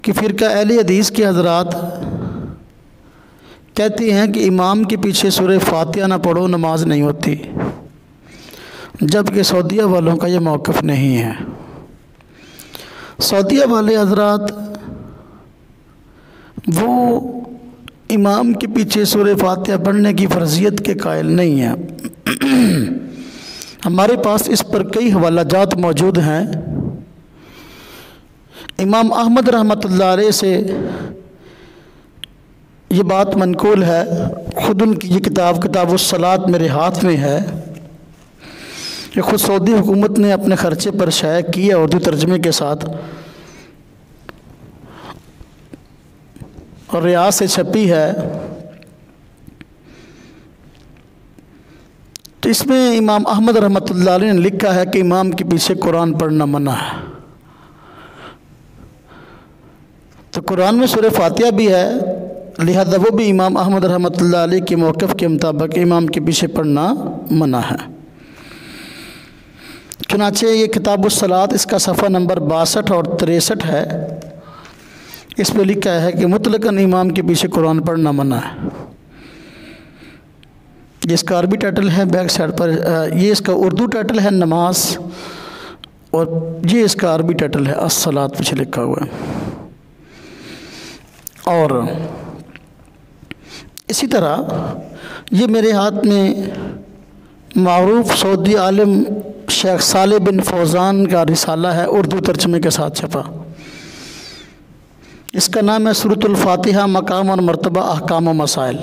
کہ فرقہ اہل حدیث کے حضرات کہتی ہیں کہ امام کے پیچھے سورہ فاتحہ نہ پڑھو نماز نہیں ہوتی، جبکہ سعودیہ والوں کا یہ موقف نہیں ہے۔ سعودیہ والے حضرات وہ امام کے پیچھے سورہ فاتحہ پڑھنے کی فرضیت کے قائل نہیں ہیں۔ ہمارے پاس اس پر کئی حوالہ جات موجود ہیں۔ امام احمد رحمۃ اللہ علیہ سے یہ بات منقول ہے، خود ان کی یہ کتاب الصلاۃ میرے ہاتھ میں ہے، کہ خود سعودی حکومت نے اپنے خرچے پر شائع کی ہے اردو ترجمے کے ساتھ، اور ریاض سے چھپی ہے۔ تو اس میں امام احمد رحمۃ اللہ علیہ نے لکھا ہے کہ امام کے پیچھے قرآن پڑھنا منع ہے۔ تو قرآن میں سورہ فاتحہ بھی ہے، لہذا وہ بھی امام احمد رحمۃ اللہ علیہ کے موقف کے مطابق امام کے پیچھے پڑھنا منع ہے۔ چنانچہ یہ کتاب الصلاۃ اس کا صفحہ نمبر 62 اور 63 ہے، اس میں لکھا ہے کہ مطلقاً امام کے پیچھے قرآن پڑھنا منع ہے۔ یہ اس کا عربی ٹائٹل ہے بیک سائڈ پر، یہ اس کا اردو ٹائٹل ہے نماز، اور یہ اس کا عربی ٹائٹل ہے الصلاۃ پیچھے لکھا ہوا ہے۔ اور اسی طرح یہ میرے ہاتھ میں معروف سعودی عالم شیخ صالح بن فوزان کا رسالہ ہے اردو ترجمے کے ساتھ چھپا، اس کا نام ہے سورۃ الفاتحہ مقام اور مرتبہ احکام و مسائل،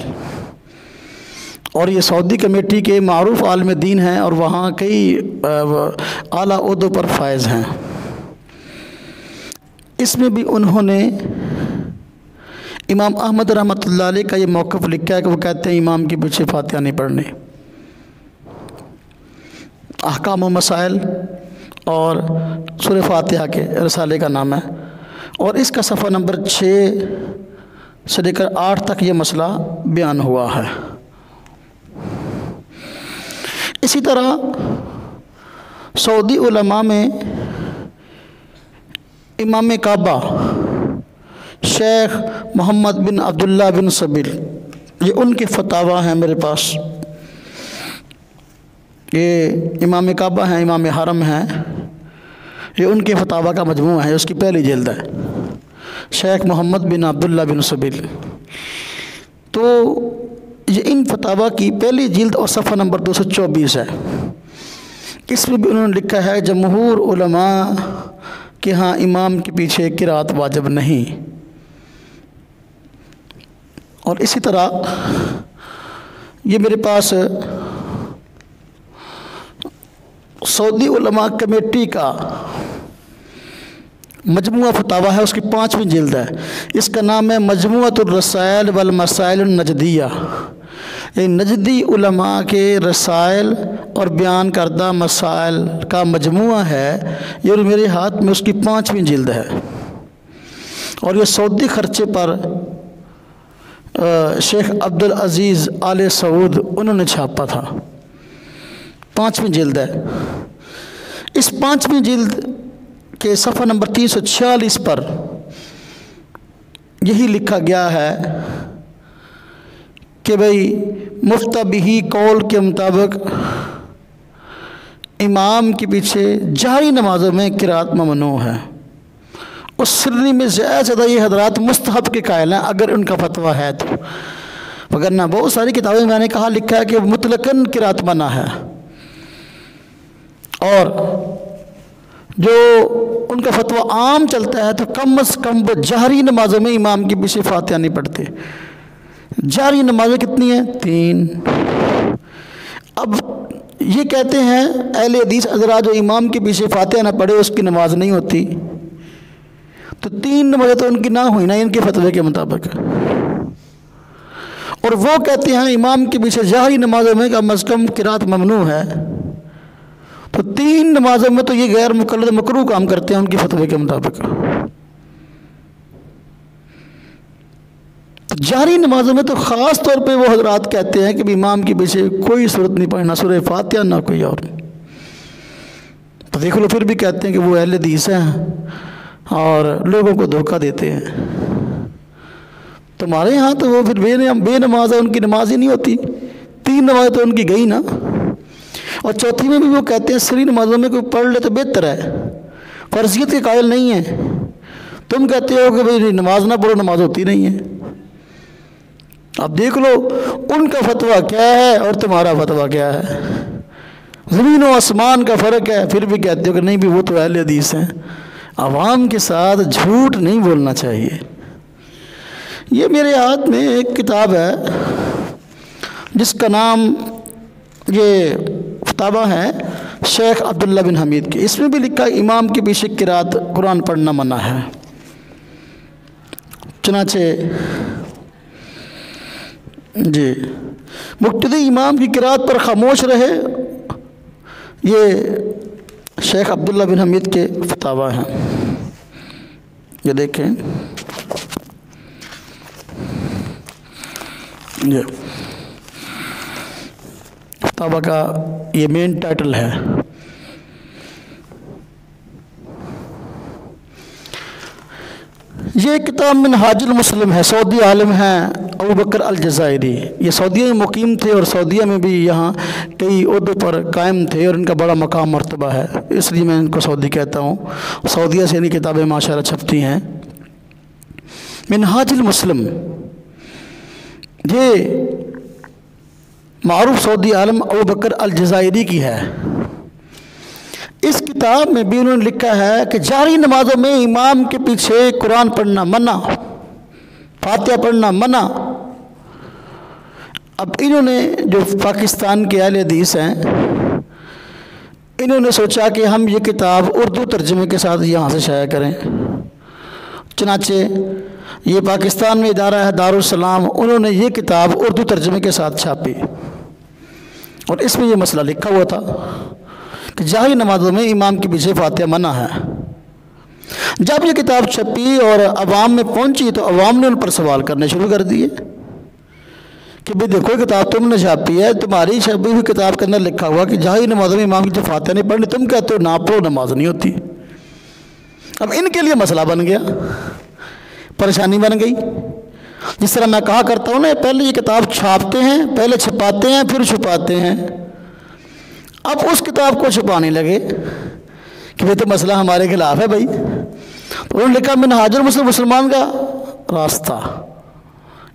اور یہ سعودی کمیٹی کے معروف عالم دین ہیں اور وہاں کئی اعلیٰ عہدوں پر فائز ہیں۔ اس میں بھی انہوں نے امام احمد رحمۃ اللہ علیہ کا یہ موقف لکھا ہے کہ وہ کہتے ہیں امام کے پیچھے فاتحہ نہیں پڑھنی۔ احکام و مسائل اور سورہ فاتحہ کے رسالے کا نام ہے، اور اس کا صفحہ نمبر 6 سے لے کر 8 تک یہ مسئلہ بیان ہوا ہے۔ اسی طرح سعودی علماء میں امام کعبہ شیخ محمد بن عبداللہ بن سبیل، یہ ان کے فتاویٰ ہیں میرے پاس، یہ امام کعبہ ہیں، امام حرم ہیں، یہ ان کے فتاویٰ کا مجموعہ ہے، اس کی پہلی جلد ہے، شیخ محمد بن عبداللہ بن سبیل۔ تو یہ ان فتاویٰ کی پہلی جلد اور صفحہ نمبر 224 ہے، اس میں بھی انہوں نے لکھا ہے جمہور علماء کہ ہاں امام کے پیچھے قرات واجب نہیں۔ اور اسی طرح یہ میرے پاس سعودی علماء کمیٹی کا مجموعہ فتاویٰ ہے، اس کی 5ویں جلد ہے، اس کا نام ہے مجموعۃ الرسائل والمسائل النجدیہ، یہ نجدی علماء کے رسائل اور بیان کردہ مسائل کا مجموعہ ہے، یہ میرے ہاتھ میں اس کی 5ویں جلد ہے، اور یہ سعودی خرچے پر شیخ عبدالعزیز آل سعود انہوں نے چھاپا تھا، 5ویں جلد ہے۔ اس 5ویں جلد کے صفحہ نمبر 346 پر یہی لکھا گیا ہے کہ بھئی مفتہ بہی قول کے مطابق امام کے پیچھے جہری نمازوں میں قرات ممنوع ہے، اس سری میں زیادہ یہ حضرات مستحب کے قائل ہیں اگر ان کا فتویٰ ہے تو، وگرنہ بہت ساری کتابیں میں نے کہا لکھا ہے کہ مطلقاً قرات منع ہے، اور جو ان کا فتویٰ عام چلتا ہے تو کم از کم وہ جہری نمازوں میں امام کے پیچھے فاتحہ نہیں پڑھتے۔ جہری نمازیں کتنی ہیں؟ 3۔ اب یہ کہتے ہیں اہل حدیث حضرات جو امام کے پیچھے فاتحہ نہ پڑھے اس کی نماز نہیں ہوتی، تو 3 نمازیں تو ان کی نہ ہوئی نا ان کے فتوے کے مطابق، اور وہ کہتے ہیں امام کے پیچھے جہری نمازوں میں کم از کم قرات ممنوع ہے، تو 3 نمازوں میں تو یہ غیر مقلد مکروہ کام کرتے ہیں ان کے فتوے کے مطابق۔ جہری نمازوں میں تو خاص طور پہ وہ حضرات کہتے ہیں کہ امام کے پیچھے کوئی صورت نہیں پڑھنا، سورہ فاتحہ نہ کوئی اور، تو دیکھ لو پھر بھی کہتے ہیں کہ وہ اہل حدیث ہیں، اور لوگوں کو دھوکہ دیتے ہیں۔ تمہارے یہاں تو وہ پھر بے نماز ہے، ان کی نماز ہی نہیں ہوتی، 3 نمازیں تو ان کی گئی نا، اور چوتھی میں بھی وہ کہتے ہیں سری نمازوں میں کوئی پڑھ لے تو بہتر ہے، فرضیت کے قائل نہیں ہیں۔ تم کہتے ہو کہ بھئی نماز نہ پڑھو، نماز ہوتی نہیں ہے۔ اب دیکھ لو ان کا فتویٰ کیا ہے اور تمہارا فتویٰ کیا ہے، زمین و آسمان کا فرق ہے، پھر بھی کہتے ہو کہ نہیں بھی وہ تو اہل حدیث ہیں۔ عوام کے ساتھ جھوٹ نہیں بولنا چاہیے۔ یہ میرے ہاتھ میں ایک کتاب ہے جس کا نام، یہ فتاویٰ ہے شیخ عبداللہ بن حمید کی، اس میں بھی لکھا ہے امام کے پیچھے قرات قرآن پڑھنا منع ہے۔ چنانچہ جی مقتدی امام کی قرات پر خاموش رہے، یہ شیخ عبداللہ بن حمید کے فتاویٰ ہیں۔ یہ دیکھیں، یہ فتاویٰ کا یہ مین ٹائٹل ہے۔ یہ کتاب منہاج المسلم ہے، سعودی عالم ہیں ابو بکر الجزائری، یہ سعودیہ میں مقیم تھے اور سعودیہ میں بھی یہاں کئی عہدوں پر قائم تھے اور ان کا بڑا مقام مرتبہ ہے، اس لیے میں ان کو سعودی کہتا ہوں۔ سعودیہ سے انہیں کتابیں ماشاءاللہ چھپتی ہیں۔ منہاج المسلم یہ معروف سعودی عالم ابو بکر الجزائری کی ہے۔ اس کتاب میں بھی انہوں نے لکھا ہے کہ جاری نمازوں میں امام کے پیچھے قرآن پڑھنا منع، فاتحہ پڑھنا منع۔ اب انہوں نے جو پاکستان کے اہل حدیث ہیں، انہوں نے سوچا کہ ہم یہ کتاب اردو ترجمے کے ساتھ یہاں سے شائع کریں۔ چنانچہ یہ پاکستان میں ادارہ ہے دارالسلام، انہوں نے یہ کتاب اردو ترجمے کے ساتھ چھاپی اور اس میں یہ مسئلہ لکھا ہوا تھا کہ جاری نمازوں میں امام کے پیچھے فاتحہ منع ہے۔ جب یہ کتاب چھپی اور عوام میں پہنچی تو عوام نے ان پر سوال کرنے شروع کر دیے کہ بھئی دیکھو کتاب تم نے چھاپی ہے، تمہاری چھپی ہوئی کتاب کے اندر لکھا ہوا کہ جاری نمازوں میں امام کی جو فاتحہ نہیں پڑھنی، تم کہتے ہو نہ پڑھو نماز نہیں ہوتی۔ اب ان کے لیے مسئلہ بن گیا، پریشانی بن گئی۔ جس طرح میں کہا کرتا ہوں نا، پہلے یہ کتاب چھاپتے ہیں، پہلے چھپاتے ہیں، پھر چھپاتے ہیں۔ اب اس کتاب کو چھپانے لگے کہ یہ تو مسئلہ ہمارے خلاف ہے بھائی، تو انہوں نے لکھا منہاج المسلم، مسلمان کا راستہ،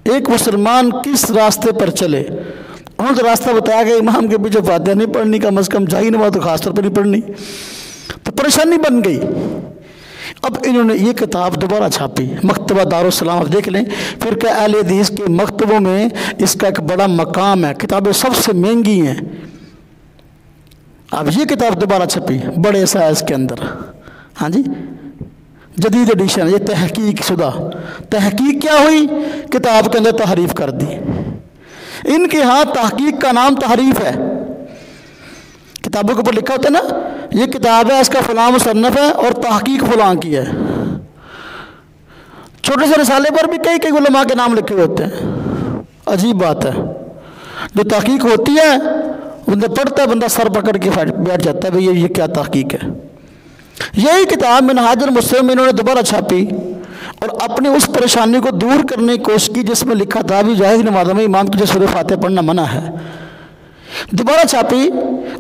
ایک مسلمان کس راستے پر چلے۔ انہوں نے راستہ بتایا کہ امام کے پیچھے فاتحہ نہیں پڑھنی، کم از کم جاری نماز تو خاص طور پر نہیں پڑھنی، تو پریشانی بن گئی۔ اب انہوں نے یہ کتاب دوبارہ چھاپی، مکتبہ دارالسلام، آپ دیکھ لیں فرقہ اہل حدیث کے مکتبوں میں اس کا ایک بڑا مقام ہے، کتابیں سب سے مہنگی ہیں۔ اب یہ کتاب دوبارہ چھپی بڑے سائز کے اندر، ہاں جی، جدید ایڈیشن، یہ تحقیق شدہ۔ تحقیق کیا ہوئی؟ کتاب کے اندر تحریف کر دی۔ ان کے ہاں تحقیق کا نام تحریف ہے۔ کتابوں کے اوپر لکھا ہوتا ہے نا، یہ کتاب ہے، اس کا فلاں مصنف ہے اور تحقیق فلاں کی ہے۔ چھوٹے سے رسالے پر بھی کئی علماء کے نام لکھے ہوتے ہیں۔ عجیب بات ہے، جو تحقیق ہوتی ہے بندہ پڑھتا ہے، بندہ سر پکڑ کے بیٹھ جاتا ہے بھئی یہ کیا تحقیق ہے۔ یہی کتاب منہاج المسلم انہوں نے دوبارہ چھاپی اور اپنی اس پریشانی کو دور کرنے کی کوشش کی جس میں لکھا تھا بھی جائز نمازوں میں امام کی جو سورہ فاتحہ پڑھنا منع ہے۔ دوبارہ چھاپی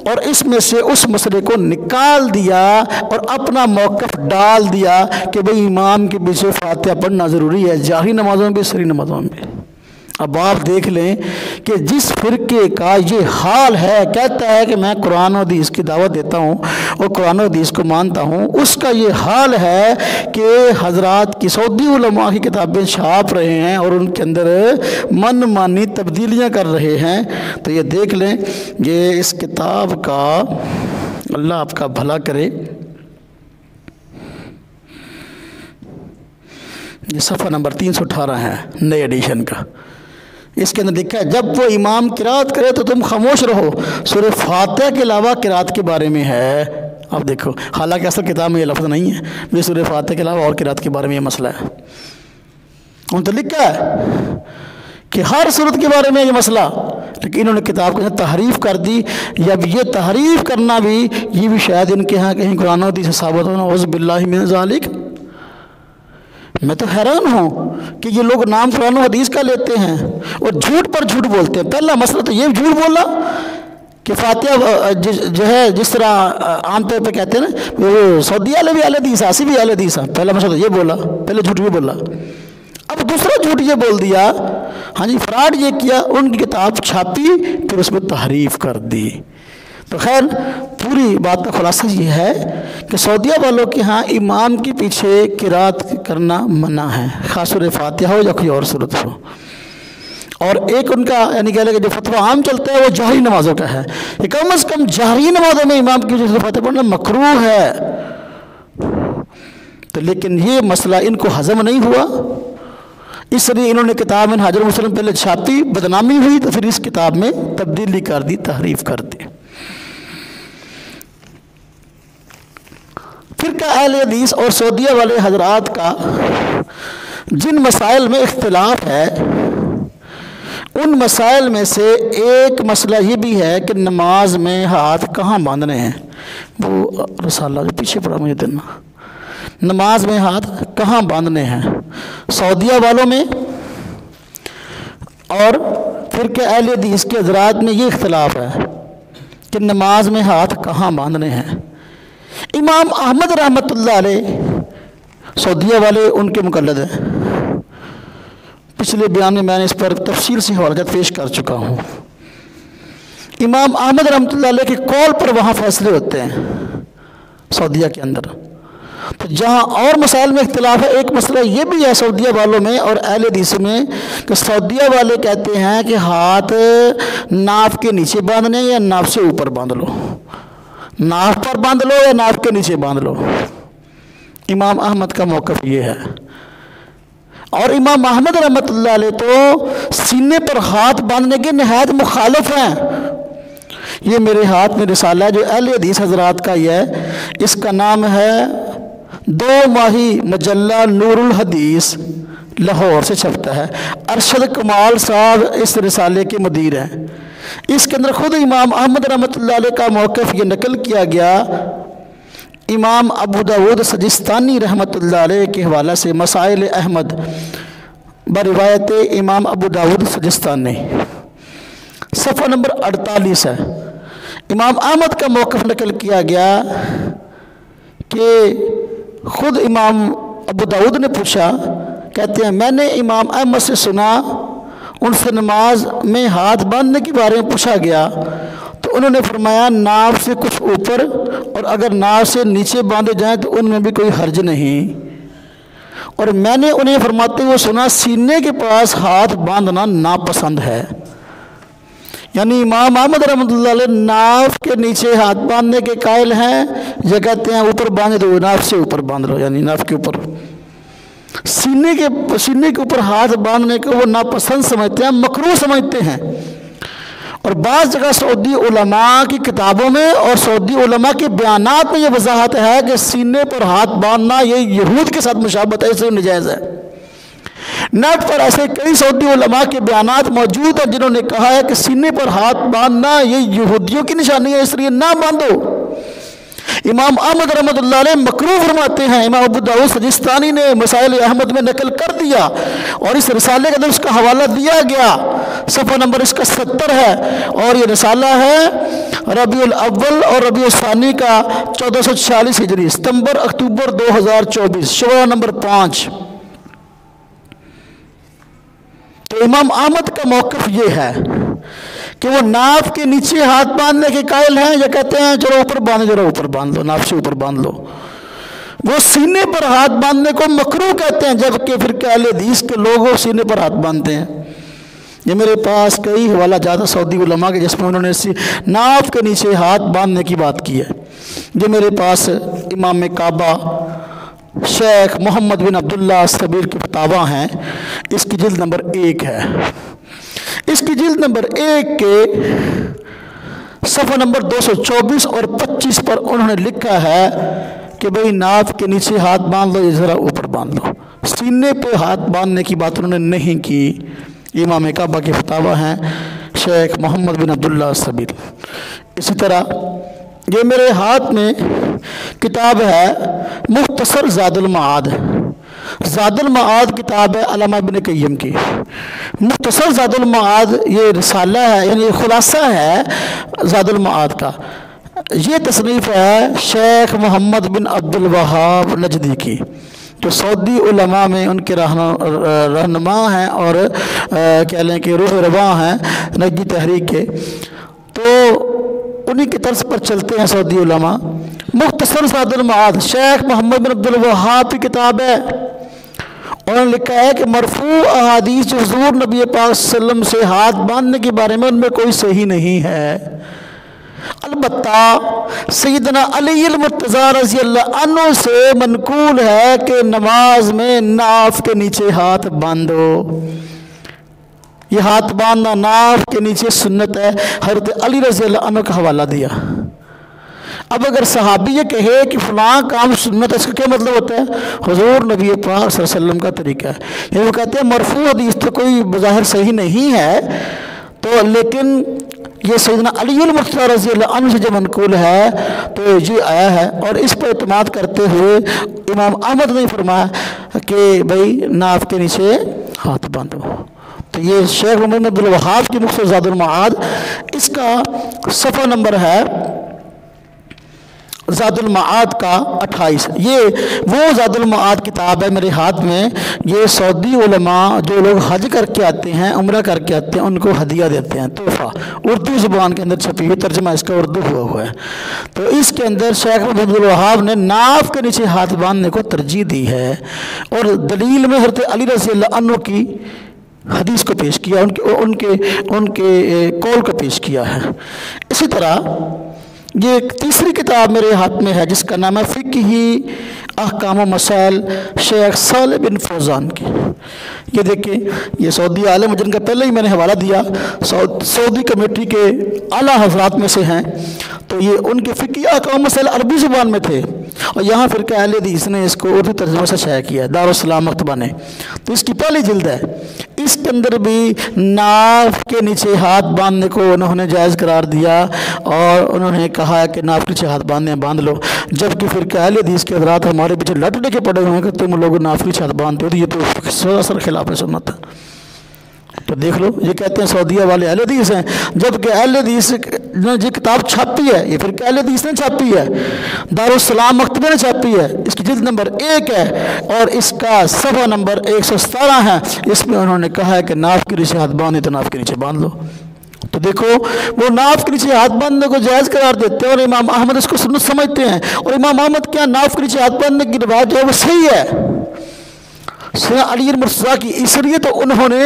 اور اس میں سے اس مسئلے کو نکال دیا اور اپنا موقف ڈال دیا کہ بھئی امام کے پیچھے فاتحہ پڑھنا ضروری ہے، جاہری نمازوں میں بھی، سری نمازوں میں بھی۔ اب آپ دیکھ لیں کہ جس فرقے کا یہ حال ہے، کہتا ہے کہ میں قرآن و حدیث کی دعوت دیتا ہوں اور قرآن و حدیث کو مانتا ہوں، اس کا یہ حال ہے کہ حضرات کی سعودی علماء کی کتابیں چھاپ رہے ہیں اور ان کے اندر من مانی تبدیلیاں کر رہے ہیں۔ تو یہ دیکھ لیں، یہ اس کتاب کا اللہ آپ کا بھلا کرے، یہ صفحہ نمبر 318 ہے نئے ایڈیشن کا۔ اس کے اندر لکھا ہے جب وہ امام قرات کرے تو تم خاموش رہو، سورہ فاتحہ کے علاوہ قرات کے بارے میں ہے۔ اب دیکھو، حالانکہ اصل کتاب میں یہ لفظ نہیں ہے، یہ سورہ فاتحہ کے علاوہ اور قرات کے بارے میں یہ مسئلہ ہے۔ ان تو لکھا ہے کہ ہر صورت کے بارے میں یہ مسئلہ، لیکن انہوں نے کتاب کو تحریف کر دی۔ جب یہ تحریف کرنا بھی، یہ بھی شاید ان کے ہاں کہیں قرآن و حدیث سے ثابت ہونا، اعوذ باللہ من ذالک، میں تو حیران ہوں کہ یہ لوگ نام قرآن و حدیث کا لیتے ہیں اور جھوٹ پر جھوٹ بولتے ہیں۔ پہلا مسئلہ تو یہ جھوٹ بولا کہ فاتحہ جو ہے جس طرح عام طور پہ کہتے ہیں نا وہ سعودی والے بھی اہل حدیث آسی بھی اہل حدیث، پہلا مسئلہ تو یہ بولا، پہلے جھوٹ بھی بولا۔ اب دوسرا جھوٹ یہ بول دیا، ہاں جی فراڈ یہ کیا، ان کی کتاب چھاپی پھر اس میں تحریف کر دی۔ تو خیر پوری بات کا خلاصہ یہ ہے کہ سعودیہ والوں کے ہاں امام کے پیچھے قرات کرنا منع ہے، خاص سورہ فاتحہ ہو یا کوئی اور صورت ہو۔ اور ایک ان کا یعنی کہہ لیں کہ جو فتویٰ عام چلتا ہے وہ جہری نمازوں کا ہے کہ کم از کم جہری نمازوں میں امام کی وجہ سے فاتحہ پڑھنا مکروہ ہے۔ تو لیکن یہ مسئلہ ان کو ہضم نہیں ہوا، اس لیے انہوں نے کتاب منہاج المسلم پہلے چھاپی، بدنامی ہوئی تو پھر اس کتاب میں تبدیلی کر دی، تحریف کر دی۔ فرقہ اہل حدیث اور سعودیہ والے حضرات کا جن مسائل میں اختلاف ہے، ان مسائل میں سے ایک مسئلہ یہ بھی ہے کہ نماز میں ہاتھ کہاں باندھنے ہیں۔ وہ رسالہ جو پیچھے پڑا مجھے دینا، نماز میں ہاتھ کہاں باندھنے ہیں سعودیہ والوں میں اور فرقہ اہل حدیث کے حضرات میں یہ اختلاف ہے کہ نماز میں ہاتھ کہاں باندھنے ہیں۔ امام احمد رحمۃ اللہ علیہ سعودیہ والے ان کے مقلد ہیں، پچھلے بیان میں میں نے اس پر تفصیل سے حوالہ پیش کر چکا ہوں۔ امام احمد رحمۃ اللہ علیہ کے قول پر وہاں فیصلے ہوتے ہیں سعودیہ کے اندر۔ تو جہاں اور مسائل میں اختلاف ہے، ایک مسئلہ یہ بھی ہے سعودیہ والوں میں اور اہل حدیث میں کہ سعودیہ والے کہتے ہیں کہ ہاتھ ناف کے نیچے باندھنے یا ناف سے اوپر باندھ لو، ناف پر باندھ لو یا ناف کے نیچے باندھ لو۔ امام احمد کا موقف یہ ہے، اور امام احمد رحمۃ اللہ علیہ تو سینے پر ہاتھ باندھنے کے نہایت مخالف ہیں۔ یہ میرے ہاتھ میں رسالہ ہے جو اہل حدیث حضرات کا یہ ہے، اس کا نام ہے 2 ماہی مجلہ نور الحدیث، لاہور سے چھپتا ہے۔ ارشد کمال صاحب اس رسالے کے مدیر ہیں۔ اس کے اندر خود امام احمد رحمۃ اللہ علیہ کا موقف یہ نقل کیا گیا۔ امام ابو داود سجستانی رحمۃ اللہ علیہ کے حوالہ سے مسائل احمد بروایت امام ابو داود سجستانی، صفحہ نمبر 48 ہے۔ امام احمد کا موقف نقل کیا گیا کہ خود امام ابو داود نے پوچھا، کہتے ہیں میں نے امام احمد سے سنا، ان سے نماز میں ہاتھ باندھنے کے بارے میں پوچھا گیا تو انہوں نے فرمایا ناف سے کچھ اوپر، اور اگر ناف سے نیچے باندھے جائیں تو ان میں بھی کوئی حرج نہیں۔ اور میں نے انہیں فرماتے ہوئے سنا سینے کے پاس ہاتھ باندھنا ناپسند ہے۔ یعنی امام احمد رحمۃ اللہ علیہ ناف کے نیچے ہاتھ باندھنے کے قائل ہیں، یہ کہتے ہیں اوپر باندھے تو ناف سے اوپر باندھ لو، یعنی ناف کے اوپر۔ سینے کے اوپر ہاتھ باندھنے کو وہ ناپسند سمجھتے ہیں، مکروہ سمجھتے ہیں۔ اور بعض جگہ سعودی علماء کی کتابوں میں اور سعودی علماء کے بیانات میں یہ وضاحت ہے کہ سینے پر ہاتھ باندھنا یہ یہود کے ساتھ مشابہت ہے، اس لیے نجائز ہے۔ نیٹ پر ایسے کئی سعودی علماء کے بیانات موجود ہیں جنہوں نے کہا ہے کہ سینے پر ہاتھ باندھنا یہ یہودیوں کی نشانی ہے، اس لیے نہ باندھو۔ امام احمد رحمۃ اللہ علیہ مکروہ فرماتے ہیں۔ امام ابو داؤد سجستانی نے مسائل احمد میں نقل کر دیا اور اس رسالے کے اندر اس کا حوالہ دیا گیا، صفحہ نمبر اس کا 70 ہے، اور یہ رسالہ ہے ربیع الاول اور ربیع الثانی کا 1446 ہجری، ستمبر اکتوبر 2024، شعبہ نمبر 5۔ تو امام احمد کا موقف یہ ہے کہ وہ ناف کے نیچے ہاتھ باندھنے کے قائل ہیں، یا کہتے ہیں چلو اوپر باندھو، ذرا اوپر باندھ لو، ناف سے اوپر باندھ لو۔ وہ سینے پر ہاتھ باندھنے کو مکروہ کہتے ہیں، جبکہ پھر اہل حدیث کے لوگ وہ سینے پر ہاتھ باندھتے ہیں۔ یہ میرے پاس کئی حوالہ جات سعودی علماء کے جس میں انہوں نے ناف کے نیچے ہاتھ باندھنے کی بات کی ہے۔ یہ میرے پاس امام کعبہ شیخ محمد بن عبداللہ الصبیر کے فتاویٰ ہیں، اس کی جلد نمبر 1 ہے۔ اس کی جلد نمبر 1 کے صفحہ نمبر 224 اور 25 پر انہوں نے لکھا ہے کہ بھئی ناف کے نیچے ہاتھ باندھ لو، یہ ذرا اوپر باندھ لو۔ سینے پہ ہاتھ باندھنے کی بات انہوں نے نہیں کی۔ امام کعبہ کے فتاویٰ ہیں، شیخ محمد بن عبداللہ الصبیر۔ اسی طرح یہ میرے ہاتھ میں کتاب ہے مختصر زاد المعاد، زاد المعاد کتاب ہے علامہ ابن قیم کی، مختصر زاد المعاد یہ رسالہ ہے، یعنی خلاصہ ہے زاد المعاد کا۔ یہ تصنیف ہے شیخ محمد بن عبد الوہاب نجدی کی، جو سعودی علماء میں ان کے رہنما ہیں اور کہہ لیں کہ روح رواں ہیں نجدی تحریک کے، تو انہی کی طرز پر چلتے ہیں سعودی علماء۔ مختصر زاد المعاد شیخ محمد بن عبد الوہاب کی کتاب ہے۔ انہوں نے لکھا ہے کہ مرفوع احادیث جو حضور نبی پاک صلی اللہ علیہ وسلم سے ہاتھ باندھنے کے بارے میں ان میں کوئی صحیح نہیں ہے، البتہ سیدنا علی المرتضی رضی اللہ عنہ سے منقول ہے کہ نماز میں ناف کے نیچے ہاتھ باندھو۔ یہ ہاتھ باندھنا ناف کے نیچے سنت ہے، حضرت علی رضی اللہ عنہ کا حوالہ دیا۔ اب اگر صحابی یہ کہے کہ فلاں کام سنت ہے، اس کا کیا مطلب ہوتا ہے؟ حضور نبی پاک صلی اللہ علیہ وسلم کا طریقہ ہے۔ یہ وہ کہتے ہیں مرفوع حدیث تو کوئی بظاہر صحیح نہیں ہے، تو لیکن یہ سیدنا علی المرتضی رضی اللہ عنہ سے جو منقول ہے تو یہ آیا ہے، اور اس پر اعتماد کرتے ہوئے امام احمد نے فرمایا کہ بھئی ناف کے نیچے ہاتھ باندھو۔ تو یہ شیخ محمد بن عبد الوہاب کی مختصر زاد المعاد، اس کا صفحہ نمبر ہے زاد المعاد کا 28۔ یہ وہ زاد المعاد کتاب ہے میرے ہاتھ میں، یہ سعودی علماء جو لوگ حج کر کے آتے ہیں، عمرہ کر کے آتے ہیں، ان کو ہدیہ دیتے ہیں، تحفہ، اردو زبان کے اندر چھپی ہوئی، ترجمہ اس کا اردو ہوا ہے۔ تو اس کے اندر شیخ محمد بن عبد الوہاب نے ناف کے نیچے ہاتھ باندھنے کو ترجیح دی ہے، اور دلیل میں حضرت علی رضی اللہ عنہ کی حدیث کو پیش کیا، ان کے قول کو پیش کیا ہے۔ اسی طرح یہ ایک تیسری کتاب میرے ہاتھ میں ہے جس کا نام ہے فقہی احکام و مسائل شیخ صالح بن فوزان کی۔ یہ دیکھیں، یہ سعودی عالم جن کا پہلے ہی میں نے حوالہ دیا، سعودی کمیٹی کے اعلیٰ حضرات میں سے ہیں، تو یہ ان کے فقہی احکام و مسائل عربی زبان میں تھے، اور یہاں فرقہ اہل حدیث نے اس کو اردو ترجمہ سے شائع کیا ہے، دارالسلام مکتبہ نے۔ تو اس کی پہلی جلد ہے، اس کے اندر بھی ناف کے نیچے ہاتھ باندھنے کو انہوں نے جائز قرار دیا، اور انہوں نے کہا کہ ناف کے نیچے ہاتھ باندھ لو، جبکہ فرقہ اہل حدیث کے حضرات ہمارے پیچھے لٹ کے پڑے ہوئے ہیں کہ تم لوگ ناف کے نیچے ہاتھ باندھتے ہو، تو یہ تو سراسر خلاف سنت ہے۔ تو دیکھ لو، یہ کہتے ہیں سعودیہ والے اہل حدیث ہیں، جبکہ اہل حدیث نے جو کتاب چھاپی ہے، یہ فرقہ اہل حدیث نے چھاپی ہے، دارالسلام مکتبہ نے چھاپی ہے، اس کی جلد نمبر 1 ہے، اور اس کا صفحہ نمبر 117 ہے۔ اس میں انہوں نے کہا ہے کہ ناف کے نیچے ہاتھ باندھے تو ناف کے نیچے باندھ لو۔ تو دیکھو، وہ ناف کے نیچے ہاتھ باندھنے کو جائز قرار دیتے ہیں، اور امام احمد اس کو سنت سمجھتے ہیں، اور امام احمد کیا ناف کے نیچے ہاتھ باندھنے کی روایت جو ہے وہ صحیح ہے سیدنا علی المرتضی کی، اس لیے تو انہوں نے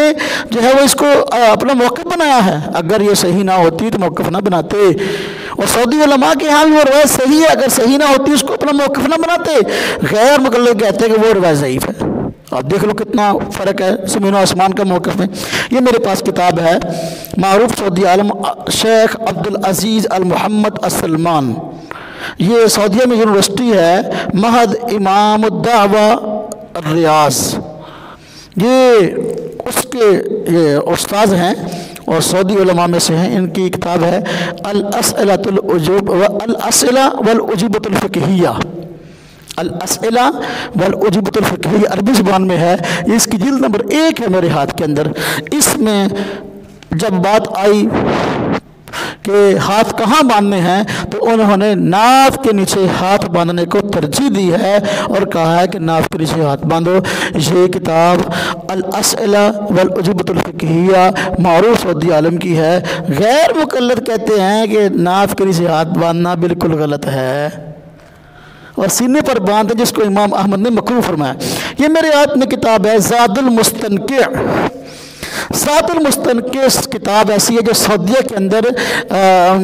جو ہے وہ اس کو اپنا موقف بنایا ہے۔ اگر یہ صحیح نہ ہوتی تو موقف نہ بناتے، اور سعودی علماء کے حال میں وہ روایت صحیح ہے، اگر صحیح نہ ہوتی اس کو اپنا موقف نہ بناتے، غیر مقلد کہتے ہیں کہ وہ روایت ضعیف ہے۔ آپ دیکھ لو کتنا فرق ہے زمین و آسمان کا موقف میں۔ یہ میرے پاس کتاب ہے، معروف سعودی عالم شیخ عبدالعزیز المحمد السلمان، یہ سعودیہ میں یونیورسٹی ہے، مہد امام الدعوہ الریاض، یہ اس کے یہ استاذ ہیں اور سعودی علماء میں سے ہیں۔ ان کی کتاب ہے الاسئلہ والعجوبۃ الفقہیہ، الاسئلہ والعجوبۃ الفقہیہ عربی زبان میں ہے، اس کی جلد نمبر 1 ہے میرے ہاتھ کے اندر۔ اس میں جب بات آئی کہ ہاتھ کہاں باندھنے ہیں تو انہوں نے ناف کے نیچے ہاتھ باندھنے کو ترجیح دی ہے، اور کہا ہے کہ ناف کے نیچے ہاتھ باندھو۔ یہ کتاب الاسئلہ والعجوبۃ الفقہیہ معروف سعودی عالم کی ہے۔ غیر مقلد کہتے ہیں کہ ناف کے نیچے ہاتھ باندھنا بالکل غلط ہے، اور سینے پر باندھیں، جس کو امام احمد نے مکروہ فرمایا۔ یہ میرے ہاتھ میں کتاب ہے زاد المستنقع۔ زاد المستنقع کتاب ایسی ہے جو سعودیہ کے اندر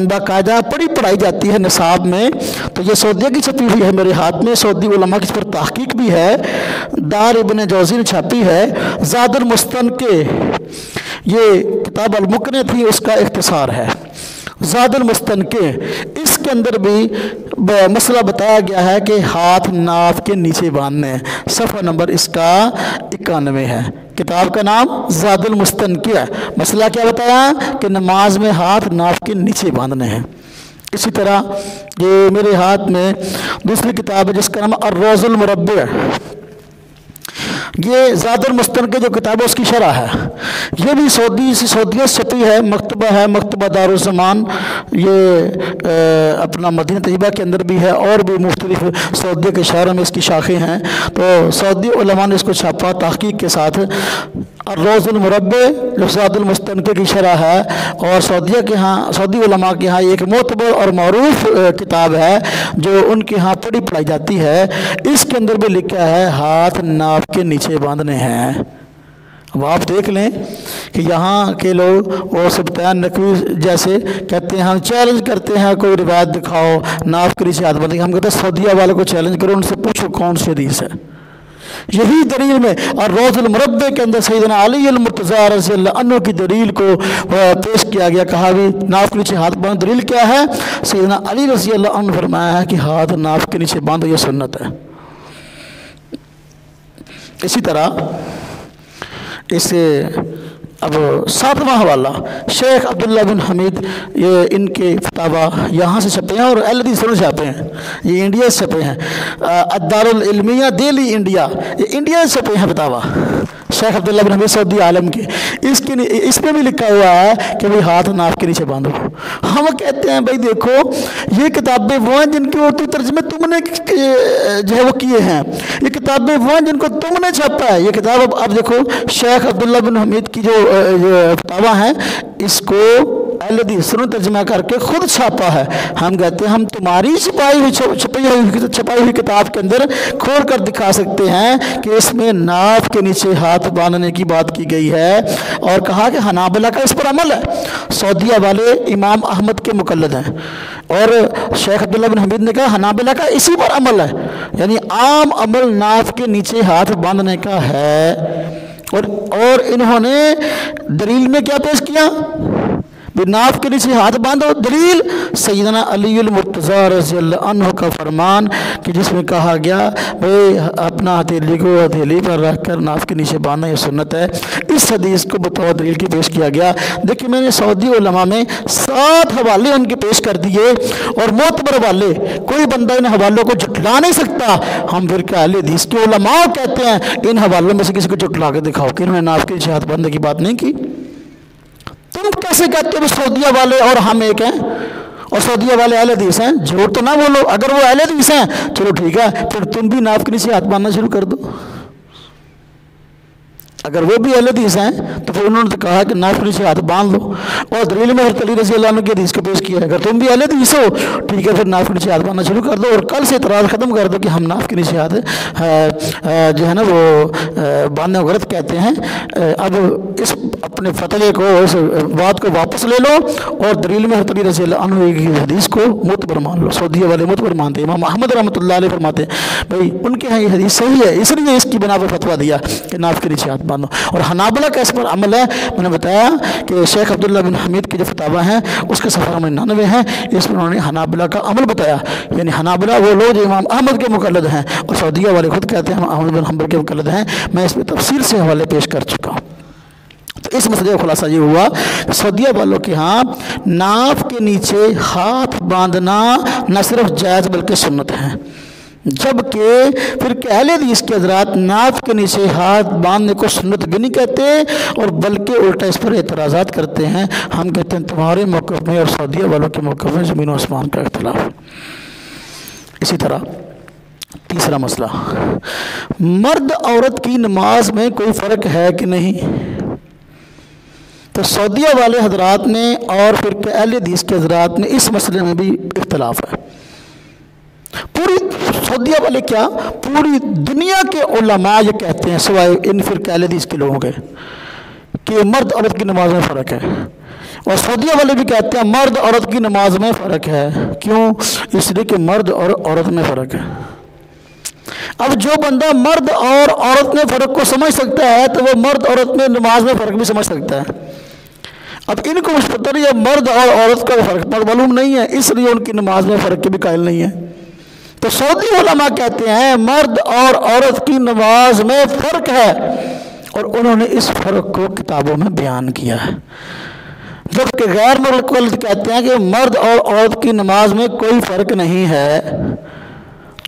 باقاعدہ پڑھائی جاتی ہے نصاب میں، تو یہ سعودیہ کی چھپی ہوئی ہے میرے ہاتھ میں، سعودی علماء کی اس پر تحقیق بھی ہے، دار ابن جوزی نے چھاپی ہے زاد المستنقع۔ یہ کتاب المقنع تھی، اس کا اختصار ہے زاد المستنقع۔ اس کے اندر بھی مسئلہ بتایا گیا ہے کہ ہاتھ ناف کے نیچے باندھنے، صفحہ نمبر اس کا 91 ہے۔ کتاب کا نام زاد المستنقع، مسئلہ کیا بتایا کہ نماز میں ہاتھ ناف کے نیچے باندھنے ہیں۔ اسی طرح یہ میرے ہاتھ میں دوسری کتاب ہے جس کا نام الروض المربع۔ یہ زاد المستنقع کی جو کتاب ہے اس کی شرح ہے، یہ بھی سعودیہ سے چھپی ہے، مکتبہ ہے، مکتبہ دارالزمان، یہ اپنا مدینہ طیبہ کے اندر بھی ہے، اور بھی مختلف سعودیہ کے شہروں میں اس کی شاخیں ہیں۔ تو سعودی علماء نے اس کو چھاپا تحقیق کے ساتھ۔ الروض المربع جو زاد المستنقع کی شرح ہے، اور سعودی علماء کے ہاں ایک معتبر اور معروف کتاب ہے جو ان کے ہاں پڑھی پڑھائی جاتی ہے۔ اس کے اندر بھی لکھا ہے ہاتھ ناف کے نیچے باندھنے ہیں۔ اب آپ دیکھ لیں کہ یہاں کے لوگ وہ سبطین نقوی جیسے کہتے ہیں، ہم چیلنج کرتے ہیں کوئی روایت دکھاؤ ناف کے نیچے ہاتھ باندھنے کی، ہم کہتے ہیں سعودیہ والے کو چیلنج کرو، ان سے پوچھو کون سی حدیث ہے۔ یہی دلیل میں اور روض المربع کے اندر سیدنا علی المرتضیٰ رضی اللہ عنہ کی دلیل کو پیش کیا گیا، کہا بھی ناف کے نیچے ہاتھ باندھ، دلیل کیا ہے؟ سیدنا علی رضی اللہ عنہ فرمایا ہے کہ ہاتھ ناف کے نیچے باندھو، یہ سنت ہے۔ اسی طرح اب 7واں حوالہ شیخ عبداللہ بن حمید، یہ ان کے فتاویٰ یہاں سے چھپے ہیں اور LD سے چھپے ہیں، یہ انڈیا سے چھپے ہیں، الدار العلمیہ دہلی انڈیا، یہ انڈیا سے چھپے ہیں فتاویٰ شیخ عبداللہ بن حمید سعودی عالم کے۔ اس میں بھی لکھا ہوا ہے کہ بھئی ہاتھ ناف کے نیچے باندھو۔ ہم کہتے ہیں بھئی دیکھو یہ کتابیں وہ ہیں جن کے اردو ترجمے تم نے جو ہے وہ کیے ہیں، یہ کتابیں وہ ہیں جن کو تم نے چھاپا ہے۔ یہ کتاب اب دیکھو شیخ عبداللہ بن حمید کی جو فتاویٰ ہیں، اس کو LD ترجمہ کر کے خود چھاپا ہے۔ ہم کہتے ہیں ہم تمہاری چھپائی ہوئی کتاب کے اندر کھول کر دکھا سکتے ہیں کہ اس میں ناف کے نیچے ہاتھ باندھنے کی بات کی گئی ہے، اور کہا کہ حنابلہ کا اس پر عمل ہے۔ سعودیہ والے امام احمد کے مقلد ہیں، اور شیخ عبداللہ بن حمید نے کہا حنابلہ کا اسی پر عمل ہے، یعنی عام عمل ناف کے نیچے ہاتھ باندھنے کا ہے۔ اور انہوں نے دلیل میں کیا پیش کیا؟ ناف کے نیچے ہاتھ باندھو، دلیل سیدنا علی المرتضیٰ رضی اللہ عنہ کا فرمان کہ جس میں کہا گیا بھئی اپنا ہتھیلی کو ہتھیلی پر رکھ کر ناف کے نیچے باندھنا، یہ سنت ہے۔ اس حدیث کو بطور دلیل کی پیش کیا گیا۔ دیکھیں میں نے سعودی علماء میں 7 حوالے ان کے پیش کر دیے، اور معتبر حوالے، کوئی بندہ ان حوالوں کو جھٹلا نہیں سکتا۔ ہم پھر کہ اہل حدیث کے علماء کہتے ہیں ان حوالوں میں سے کسی کو جھٹلا کے دکھاؤ کہ انہوں نے ناف کے نیچے ہاتھ باندھنے کی بات نہیں کی۔ تم کیسے کہتے ہو سعودیہ والے اور ہم ایک ہیں، اور سعودیہ والے اہل حدیث ہیں؟ جھوٹ تو نہ بولو، اگر وہ اہل حدیث ہیں چلو ٹھیک ہے، پھر تم بھی ناف کے نیچے ہاتھ باندھنا شروع کر دو۔ اگر وہ بھی اہل حدیث ہیں تو پھر انہوں نے تو کہا کہ ناف کے نیچے ہاتھ باندھ لو، اور دلیل میں حضرت علی رضی اللہ عنہ کی حدیث کو پیش کیا ہے۔ اگر تم بھی اہل حدیث ہو ٹھیک ہے، پھر ناف کے نیچے ہاتھ باندھنا شروع کر دو، اور کل سے اعتراض ختم کر دو کہ ہم ناف کے نیچے ہاتھ جو ہے نا وہ باندھنے کو غلط کہتے ہیں۔ اب اس اپنے فتوے کو، اس بات کو واپس لے لو، اور دلیل میں حضرت علی رضی اللہ عنہ کی حدیث کو معتبر مان لو۔ سعودیہ والے معتبر مانتے ہیں، امام احمد رحمۃ اللہ علیہ فرماتے ہیں بھائی ان کے ہاں یہ حدیث صحیح ہے، اس لیے اس کی بنا پر فتویٰ دیا کہ ناف کے نیچے ہاتھ باندھو۔ اور حنابلہ کا اس پر عمل ہے۔ میں نے بتایا کہ شیخ عبداللہ بن حمید کی جو فتاویٰ ہیں اس کے صفحہ 99 ہیں، اس میں انہوں نے حنابلہ کا عمل بتایا، یعنی حنابلہ وہ لوگ جو امام احمد کے مقلد ہیں، اور سعودیہ والے خود کہتے ہیں ہم احمد بن حنبل کے مقلد ہیں۔ میں اس میں تفصیل سے حوالے پیش کر چکا ہوں۔ تو اس مسئلے کا خلاصہ یہ ہوا کہ سعودیہ والوں کے ہاں ناف کے نیچے ہاتھ باندھنا نہ صرف جائز بلکہ سنت ہے، جبکہ پھر اہل حدیث کے حضرات ناف کے نیچے ہاتھ باندھنے کو سنت بھی نہیں کہتے، اور بلکہ الٹا اس پر اعتراضات کرتے ہیں۔ ہم کہتے ہیں تمہارے موقف میں اور سعودیہ والوں کے موقف میں زمین و آسمان کا اختلاف۔ اسی طرح تیسرا مسئلہ، مرد عورت کی نماز میں کوئی فرق ہے کہ نہیں؟ تو سعودیہ والے حضرات نے اور پھر اہل حدیث کے حضرات نے اس مسئلے میں بھی اختلاف ہے۔ پوری سعودیہ والے کیا پوری دنیا کے علماء یہ کہتے ہیں سوائے ان فرقہ اہل حدیث کے لوگوں کے کہ مرد عورت کی نماز میں فرق ہے، اور سعودیہ والے بھی کہتے ہیں مرد عورت کی نماز میں فرق ہے۔ کیوں؟ اس لیے کہ مرد اور عورت میں فرق ہے۔ اب جو بندہ مرد اور عورت میں فرق کو سمجھ سکتا ہے تو وہ مرد عورت میں نماز میں فرق بھی سمجھ سکتا ہے۔ اب ان کو کچھ پتہ نہیں ہے، مرد اور عورت کا فرق معلوم نہیں ہے، اس لیے ان کی نماز میں فرق کے بھی قائل نہیں ہے۔ تو سعودی علماء کہتے ہیں مرد اور عورت کی نماز میں فرق ہے، اور انہوں نے اس فرق کو کتابوں میں بیان کیا ہے، جبکہ غیر مقلد کہتے ہیں کہ مرد اور عورت کی نماز میں کوئی فرق نہیں ہے۔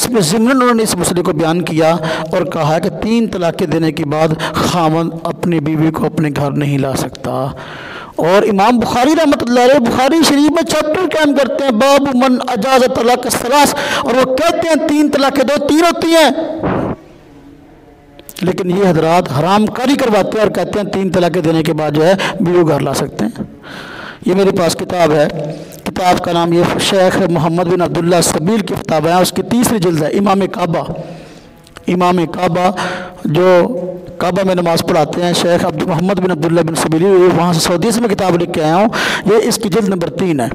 اس میں ضمن انہوں نے اس مسئلے کو بیان کیا اور کہا کہ 3 طلاقیں دینے کے بعد خاوند اپنی بیوی کو اپنے گھر نہیں لا سکتا۔ اور امام بخاری رحمۃ اللہ علیہ بخاری شریف میں چیپٹر قائم کرتے ہیں باب من اجاز طلاق الثلاث، اور وہ کہتے ہیں 3 طلاقیں دو 3 ہوتی ہیں، لیکن یہ حضرات حرام کاری کرواتے ہیں اور کہتے ہیں 3 طلاقیں دینے کے بعد جو ہے بیوی گھر لا سکتے ہیں۔ یہ میرے پاس کتاب ہے، کتاب کا نام یہ شیخ محمد بن عبداللہ سبیل کی کتاب ہے، اس کی 3ری جلد ہے، امام کعبہ جو کعبہ میں نماز پڑھاتے ہیں شیخ محمد بن عبداللہ بن سبیلی، وہاں سے سعودی سے میں کتاب لکھ کے آیا ہوں، یہ اس کی جلد نمبر 3 ہے۔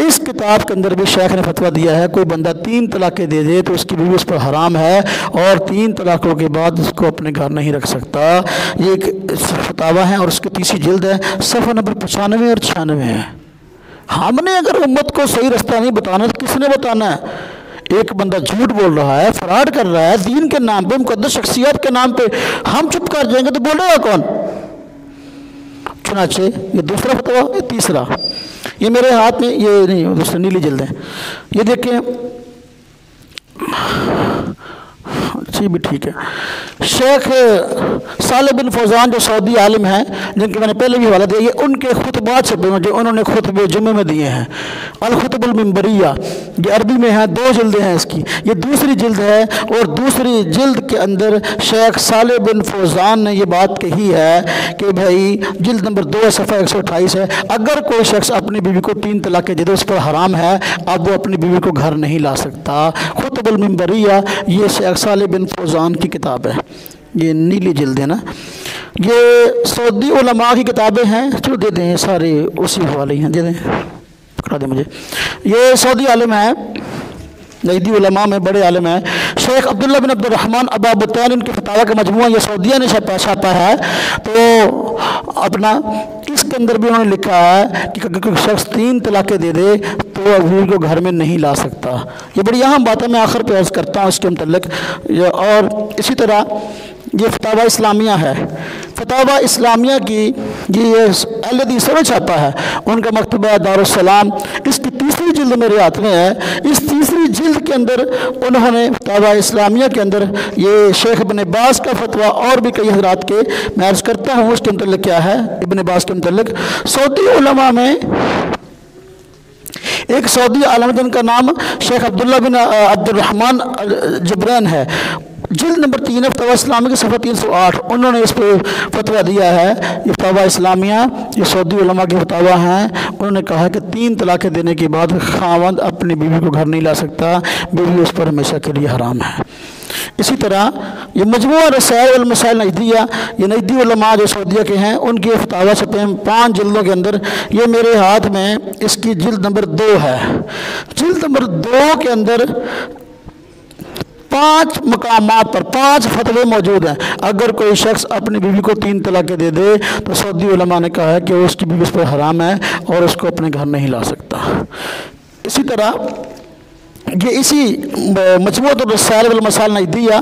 اس کتاب کے اندر بھی شیخ نے فتویٰ دیا ہے کوئی بندہ 3 طلاقیں دے دے تو اس کی بیوی اس پر حرام ہے، اور 3 طلاقوں کے بعد اس کو اپنے گھر نہیں رکھ سکتا۔ یہ ایک فتویٰ ہے اور اس کی 3ری جلد ہے، صفحہ نمبر 95 اور 96 ہے۔ ہم نے اگر امت کو صحیح رستہ نہیں بتانا تو کس نے بتانا ہے؟ ایک بندہ جھوٹ بول رہا ہے، فراڈ کر رہا ہے دین کے نام پہ، مقدس شخصیت کے نام پہ، ہم چپ کر جائیں گے تو بولے گا کون؟ چنانچہ یہ دوسرا فتویٰ، یہ تیسرا، یہ میرے ہاتھ میں، یہ نہیں دوسرا نیلی جلد ہے، یہ دیکھیں، اچھی بھی ٹھیک ہے۔ شیخ صالح بن فوزان جو سعودی عالم ہیں، جن کے میں نے پہلے بھی حوالہ دیا، یہ ان کے خطبات چھپے ہیں جو انہوں نے خطبے جمعے میں دیے ہیں، الخطب المنبریہ، یہ عربی میں ہیں، 2 جلدیں ہیں اس کی، یہ 2ری جلد ہے، اور 2ری جلد کے اندر شیخ صالح بن فوزان نے یہ بات کہی ہے کہ بھائی جلد نمبر 2 صفحہ 128 ہے، اگر کوئی شخص اپنی بیوی کو 3 طلاقیں دے دے اس پر حرام ہے، اب وہ اپنی بیوی کو گھر نہیں لا سکتا۔ خطب المنبریہ یہ شیخ صالح بن فوزان کی کتاب ہے، یہ نیلی جلد ہے نا، یہ سعودی علماء کی کتابیں ہیں، چلو دے دیں، سارے اسی حوالے ہیں، دے دیں، پکڑا دیں مجھے۔ یہ سعودی عالم ہے، نجدی علماء میں بڑے عالم ہیں، شیخ عبداللہ بن عبد الرحمن ابا بطین، ان کے فتاویٰ کا مجموعہ یہ سعودیہ نے چھاپا ہے، تو اپنا اس کے اندر بھی انہوں نے لکھا ہے کہ اگر کوئی شخص 3 طلاقیں دے دے تو بیوی کو گھر میں نہیں لا سکتا۔ یہ بڑی اہم بات ہے، میں آخر پہ عرض کرتا ہوں اس کے متعلق۔ اور اسی طرح یہ فتاویٰ اسلامیہ ہے، فتاویٰ اسلامیہ کی یہ اہل حدیث نے چھاپا ہے، ان کا مکتبہ دارالسلام، اس کی 3ری جلد میرے ہاتھ میں ہے۔ اس 3ری جلد کے اندر انہوں نے فتاویٰ اسلامیہ کے اندر یہ شیخ ابن باز کا فتویٰ اور بھی کئی حضرات کے میں عرض کرتا ہوں اس کے متعلق کیا ہے، ابن باز کے متعلق۔ سعودی علماء میں ایک سعودی عالم جن کا نام شیخ عبداللہ بن عبد الرحمن جبرین ہے، جلد نمبر 3 فتاویٰ اسلامیہ کے صفحہ 308، انہوں نے اس پہ فتویٰ دیا ہے۔ یہ فتاویٰ اسلامیہ یہ سعودی علماء کے فتاویٰ ہیں، انہوں نے کہا کہ 3 طلاقیں دینے کے بعد خاوند اپنی بیوی کو گھر نہیں لا سکتا، بیوی اس پر ہمیشہ کے لیے حرام ہے۔ اسی طرح یہ مجموعہ رسائل والمسائل نجدیہ، یہ نجدی علماء جو سعودیہ کے ہیں ان کے فتاویٰ چھپے ہیں 5 جلدوں کے اندر، یہ میرے ہاتھ میں اس کی جلد نمبر 2 ہے۔ جلد نمبر 2 کے اندر 5 مقامات پر 5 فتوے موجود ہیں، اگر کوئی شخص اپنی بیوی کو 3 طلاقیں دے دے تو سعودی علماء نے کہا ہے کہ اس کی بیوی اس پر حرام ہے اور اس کو اپنے گھر نہیں لا سکتا۔ اسی طرح یہ اسی مجموعۃ الرسائل والمسائل نجدیہ،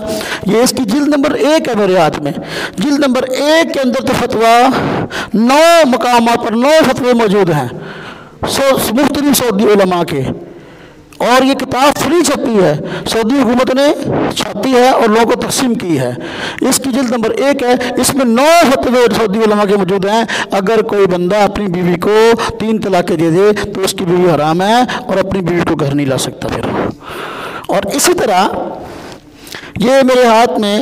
یہ اس کی جلد نمبر 1 ہے میرے ہاتھ میں، جلد نمبر 1 کے اندر تو فتویٰ 9 مقامات پر 9 فتوے موجود ہیں مختلف سعودی علماء کے، اور یہ کتاب فری چھپی ہے، سعودی حکومت نے چھاپی ہے اور لوگوں کو تقسیم کی ہے۔ اس کی جلد نمبر 1 ہے، اس میں 9 فتوے سعودی علماء کے موجود ہیں، اگر کوئی بندہ اپنی بیوی کو 3 طلاقیں دے دے تو اس کی بیوی حرام ہے اور اپنی بیوی کو گھر نہیں لا سکتا پھر۔ اور اسی طرح یہ میرے ہاتھ میں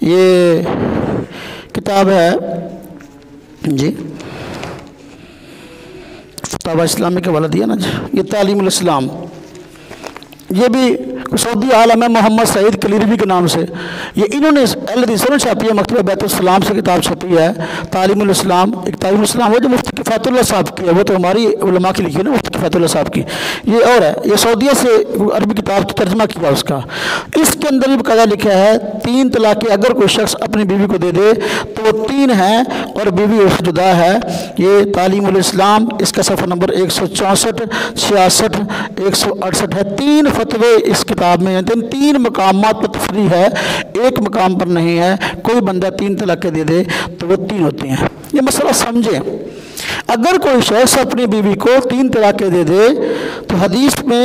یہ کتاب ہے جی، فتاویٰ اسلامی کا حوالہ دیا نا جی، یہ تعلیم الاسلام، یہ بھی سعودی عالم ہے محمد سعید کلیروی کے نام سے، یہ انہوں نے اہل حدیث نے چھاپی ہے، مکتبہ بیت السلام سے کتاب چھپی ہے تعلیم الاسلام۔ ایک تعلیم الاسلام ہے جو مفتی کفایت اللہ صاحب کی ہے، وہ تو ہماری علماء کی لکھی ہے نا، مفتی کفایت اللہ صاحب کی، یہ اور ہے، یہ سعودیہ سے عربی کتاب ترجمہ کیا اس کا۔ اس کے اندر بھی باقاعدہ لکھا ہے 3 طلاقیں اگر کوئی شخص اپنی بیوی کو دے دے تو وہ 3 ہیں اور بیوی اس جدا ہے۔ یہ تعلیم الاسلام، اس کا صفحہ نمبر 164 66 168 ہے۔ 3 فتوے اس کتاب میں ہیں، 3 مقامات پر تفریح ہے، ایک مقام پر نہیں ہے۔ کوئی بندہ 3 طلاقیں دے دے تو وہ 3 ہوتی ہیں۔ یہ مسئلہ سمجھیں، اگر کوئی شخص اپنی بیوی کو 3 طلاقیں دے دے تو حدیث میں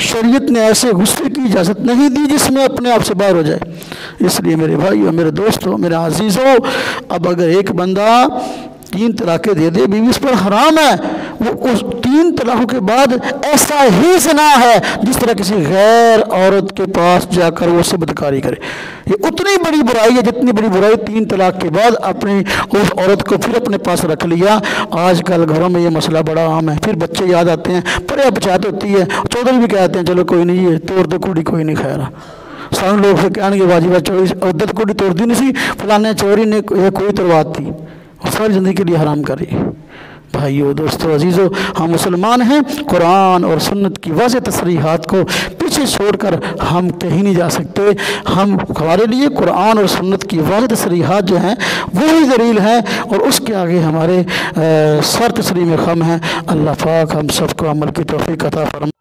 شریعت نے ایسے غصے کی اجازت نہیں دی جس میں اپنے آپ سے باہر ہو جائے۔ اس لیے میرے بھائیو، میرے دوستو، میرے عزیزو، اب اگر ایک بندہ 3 طلاقیں دے دے، بیوی اس پر حرام ہے، وہ اس 3 طلاقوں کے بعد ایسا ہی زنا ہے جس طرح کسی غیر عورت کے پاس جا کر وہ سے بدکاری کرے۔ یہ اتنی بڑی برائی ہے جتنی بڑی برائی 3 طلاق کے بعد اپنی اس عورت کو پھر اپنے پاس رکھ لیا۔ آج کل گھروں میں یہ مسئلہ بڑا عام ہے، پھر بچے یاد آتے ہیں، پرے پچات ہوتی ہے، چودھری بھی کہتے ہیں چلو کوئی نہیں، یہ توڑ دے کڑی کوئی نہیں خیر۔ سارے لوگ پھر کہنے کے واجبہ چوری عدت کڑی توڑ دی نہیں سی، فلانے چوری نے یہ کوئی تروات تھی، ساری زندگی کے لیے حرام کری۔ بھائیو، دوستو، عزیزو، ہم مسلمان ہیں، قرآن اور سنت کی واضح تصریحات کو پیچھے چھوڑ کر ہم کہیں نہیں جا سکتے۔ ہمارے لیے قرآن اور سنت کی واضح تصریحات جو ہیں وہی دلیل ہیں، اور اس کے آگے ہمارے سر تسلیم خم ہیں۔ اللہ پاک ہم سب کو عمل کی توفیق عطا فرمائے۔